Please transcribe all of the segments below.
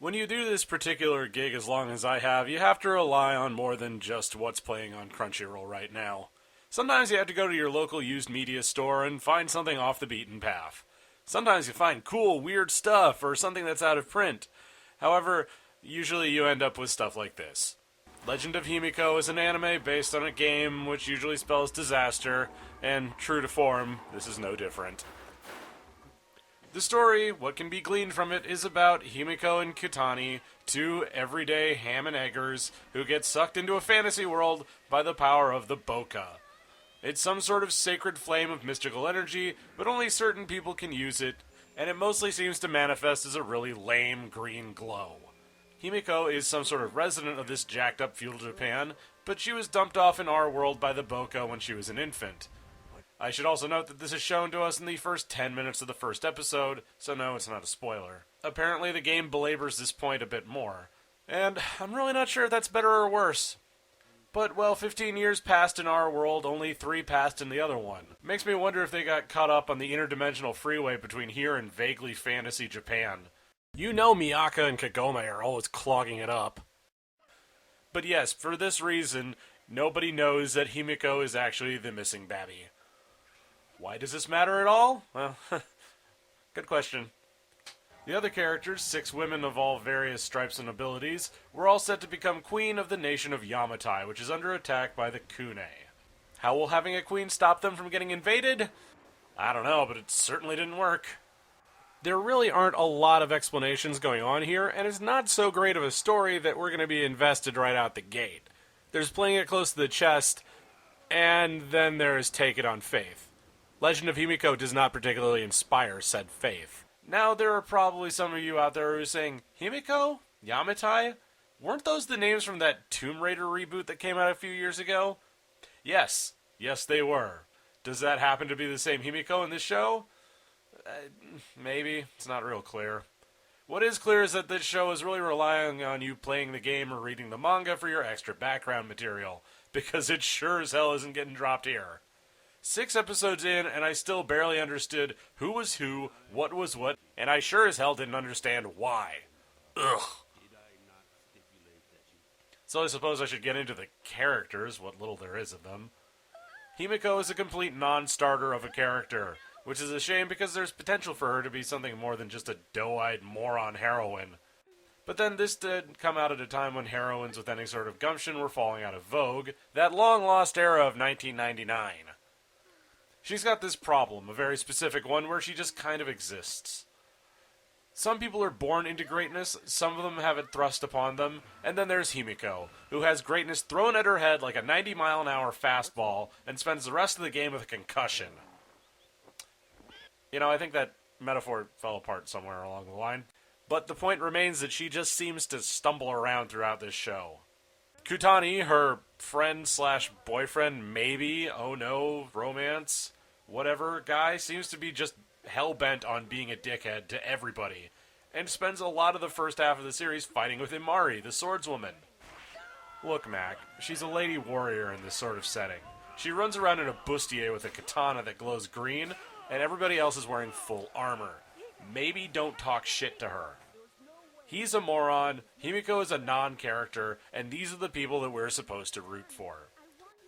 When you do this particular gig as long as I have, you have to rely on more than just what's playing on Crunchyroll right now. Sometimes you have to go to your local used media store and find something off the beaten path. Sometimes you find cool, weird stuff or something that's out of print. However, usually you end up with stuff like this. Legend of Himiko is an anime based on a game which usually spells disaster, and true to form, this is no different. The story, what can be gleaned from it, is about Himiko and Kutani, two everyday ham and eggers who get sucked into a fantasy world by the power of the Boka. It's some sort of sacred flame of mystical energy, but only certain people can use it, and it mostly seems to manifest as a really lame green glow. Himiko is some sort of resident of this jacked up feudal Japan, but she was dumped off in our world by the Boka when she was an infant. I should also note that this is shown to us in the first 10 minutes of the first episode, so no, it's not a spoiler. Apparently the game belabors this point a bit more, and I'm really not sure if that's better or worse. But, well, 15 years passed in our world, only 3 passed in the other one. Makes me wonder if they got caught up on the interdimensional freeway between here and vaguely fantasy Japan. You know Miyaka and Kagome are always clogging it up. But yes, for this reason, nobody knows that Himiko is actually the missing babby. Why does this matter at all? Well, good question. The other characters, 6 women of all various stripes and abilities, were all set to become queen of the nation of Yamatai, which is under attack by the Kune. How will having a queen stop them from getting invaded? I don't know, but it certainly didn't work. There really aren't a lot of explanations going on here, and it's not so great of a story that we're going to be invested right out the gate. There's playing it close to the chest, and then there's take it on faith. Legend of Himiko does not particularly inspire said faith. Now, there are probably some of you out there who are saying, Himiko? Yamatai? Weren't those the names from that Tomb Raider reboot that came out a few years ago? Yes. Yes, they were. Does that happen to be the same Himiko in this show? Maybe. It's not real clear. What is clear is that this show is really relying on you playing the game or reading the manga for your extra background material, because it sure as hell isn't getting dropped here. 6 episodes in, and I still barely understood who was who, what was what, and I sure as hell didn't understand why. Ugh. So I suppose I should get into the characters, what little there is of them. Himiko is a complete non-starter of a character, which is a shame because there's potential for her to be something more than just a doe-eyed moron heroine. But then this did come out at a time when heroines with any sort of gumption were falling out of vogue, that long-lost era of 1999. She's got this problem, a very specific one, where she just kind of exists. Some people are born into greatness, some of them have it thrust upon them, and then there's Himiko, who has greatness thrown at her head like a 90-mile-an-hour fastball, and spends the rest of the game with a concussion. You know, I think that metaphor fell apart somewhere along the line. But the point remains that she just seems to stumble around throughout this show. Kutani, her friend/boyfriend, maybe, oh no, romance, whatever, guy, seems to be just hell-bent on being a dickhead to everybody, and spends a lot of the first half of the series fighting with Imari, the swordswoman. Look, Mac, she's a lady warrior in this sort of setting. She runs around in a bustier with a katana that glows green, and everybody else is wearing full armor. Maybe don't talk shit to her. He's a moron, Himiko is a non-character, and these are the people that we're supposed to root for.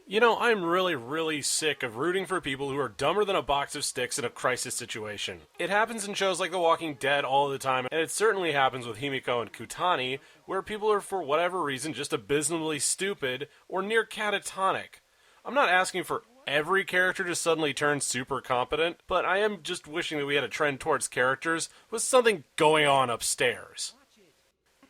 You know, I'm really sick of rooting for people who are dumber than a box of sticks in a crisis situation. It happens in shows like The Walking Dead all the time, and it certainly happens with Himiko and Kutani, where people are for whatever reason just abysmally stupid or near catatonic. I'm not asking for every character to suddenly turn super competent, but I am just wishing that we had a trend towards characters with something going on upstairs.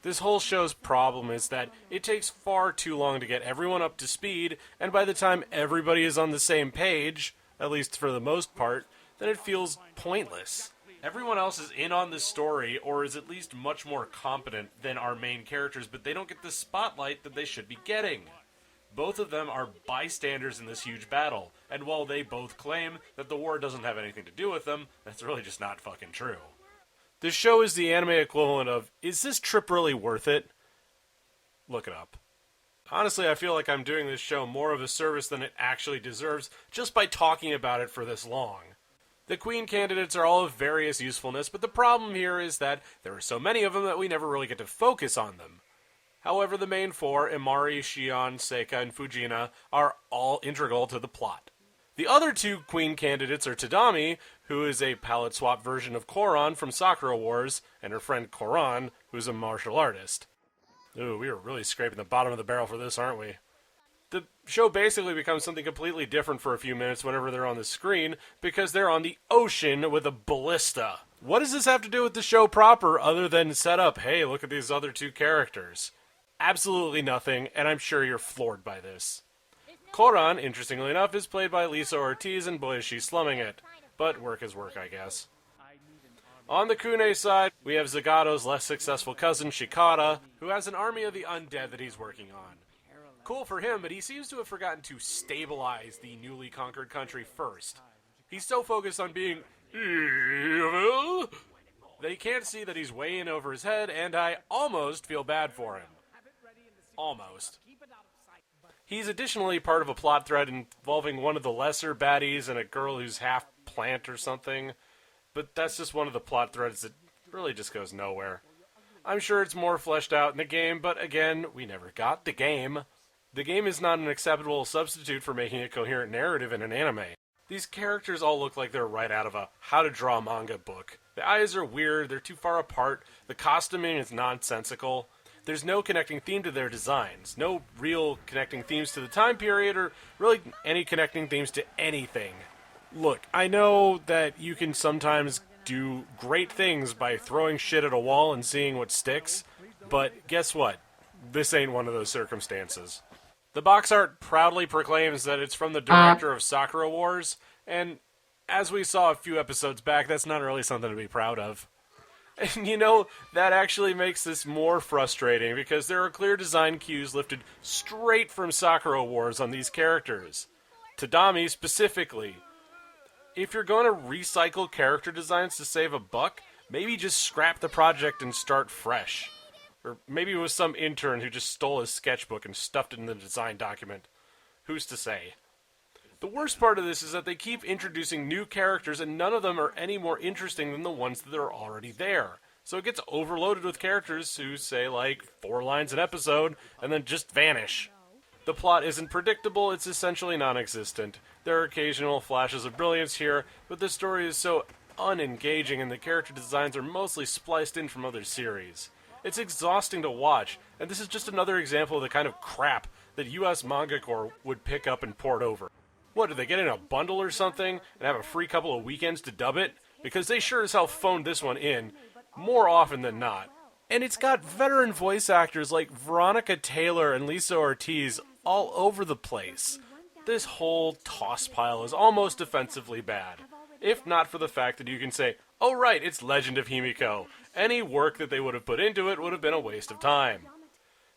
This whole show's problem is that it takes far too long to get everyone up to speed, and by the time everybody is on the same page, at least for the most part, then it feels pointless. Everyone else is in on the story, or is at least much more competent than our main characters, but they don't get the spotlight that they should be getting. Both of them are bystanders in this huge battle, and while they both claim that the war doesn't have anything to do with them, that's really just not fucking true. This show is the anime equivalent of, is this trip really worth it? Look it up. Honestly, I feel like I'm doing this show more of a service than it actually deserves just by talking about it for this long. The queen candidates are all of various usefulness, but the problem here is that there are so many of them that we never really get to focus on them. However, the main four, Imari, Shion, Seika, and Fujina, are all integral to the plot. The other two queen candidates are Tadami, who is a palette swap version of Koran from Sakura Wars, and her friend Koran, who's a martial artist. Ooh, we are really scraping the bottom of the barrel for this, aren't we? The show basically becomes something completely different for a few minutes whenever they're on the screen, because they're on the ocean with a ballista. What does this have to do with the show proper, other than set up, hey, look at these other two characters? Absolutely nothing, and I'm sure you're floored by this. Koran, interestingly enough, is played by Lisa Ortiz, and boy is she slumming it. But work is work, I guess. On the Kune side, we have Zagato's less successful cousin, Shikata, who has an army of the undead that he's working on. Cool for him, but he seems to have forgotten to stabilize the newly conquered country first. He's so focused on being evil that he can't see that he's way in over his head, and I almost feel bad for him. Almost. He's additionally part of a plot thread involving one of the lesser baddies and a girl who's half plant or something, but that's just one of the plot threads that really just goes nowhere. I'm sure it's more fleshed out in the game, but again, we never got the game. The game is not an acceptable substitute for making a coherent narrative in an anime. These characters all look like they're right out of a how to draw manga book. The eyes are weird, they're too far apart, the costuming is nonsensical. There's no connecting theme to their designs, no real connecting themes to the time period, or really any connecting themes to anything. Look, I know that you can sometimes do great things by throwing shit at a wall and seeing what sticks, but guess what? This ain't one of those circumstances. The box art proudly proclaims that it's from the director of Sakura Wars, and as we saw a few episodes back, that's not really something to be proud of. And you know, that actually makes this more frustrating, because there are clear design cues lifted straight from Sakura Wars on these characters. Tadami specifically. If you're going to recycle character designs to save a buck, maybe just scrap the project and start fresh. Or maybe it was some intern who just stole his sketchbook and stuffed it in the design document. Who's to say? The worst part of this is that they keep introducing new characters and none of them are any more interesting than the ones that are already there. So it gets overloaded with characters who say like 4 lines an episode and then just vanish. The plot isn't predictable, it's essentially non-existent. There are occasional flashes of brilliance here, but the story is so unengaging and the character designs are mostly spliced in from other series. It's exhausting to watch, and this is just another example of the kind of crap that US Manga Corps would pick up and port over. What, did they get in a bundle or something and have a free couple of weekends to dub it? Because they sure as hell phoned this one in, more often than not. And it's got veteran voice actors like Veronica Taylor and Lisa Ortiz all over the place. This whole toss pile is almost offensively bad. If not for the fact that you can say, oh right, it's Legend of Himiko. Any work that they would have put into it would have been a waste of time.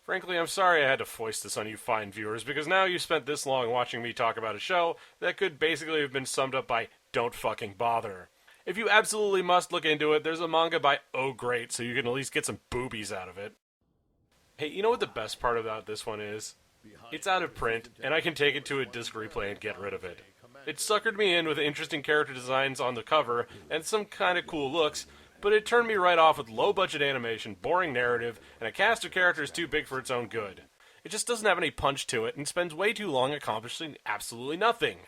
Frankly, I'm sorry I had to foist this on you fine viewers, because now you spent this long watching me talk about a show that could basically have been summed up by don't fucking bother. If you absolutely must look into it, there's a manga by Oh Great, so you can at least get some boobies out of it. Hey, you know what the best part about this one is? It's out of print, and I can take it to a disc replay and get rid of it. It suckered me in with interesting character designs on the cover, and some kind of cool looks, but it turned me right off with low-budget animation, boring narrative, and a cast of characters too big for its own good. It just doesn't have any punch to it, and spends way too long accomplishing absolutely nothing.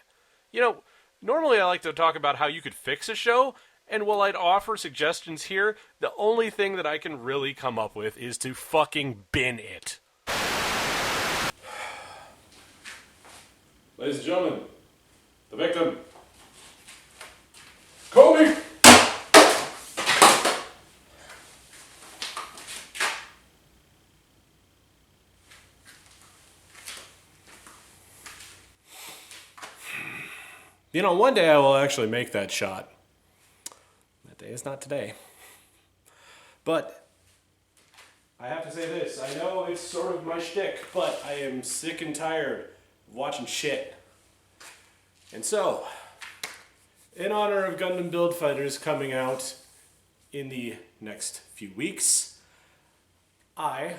You know, normally I like to talk about how you could fix a show, and while I'd offer suggestions here, the only thing that I can really come up with is to fucking bin it. Ladies and gentlemen, the victim, Kobe! You know, one day I will actually make that shot. That day is not today. But I have to say this. I know it's sort of my shtick, but I am sick and tired of watching shit. And so, in honor of Gundam Build Fighters coming out in the next few weeks, I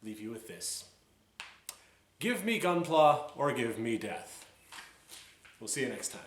leave you with this. Give me Gunpla or give me death. We'll see you next time.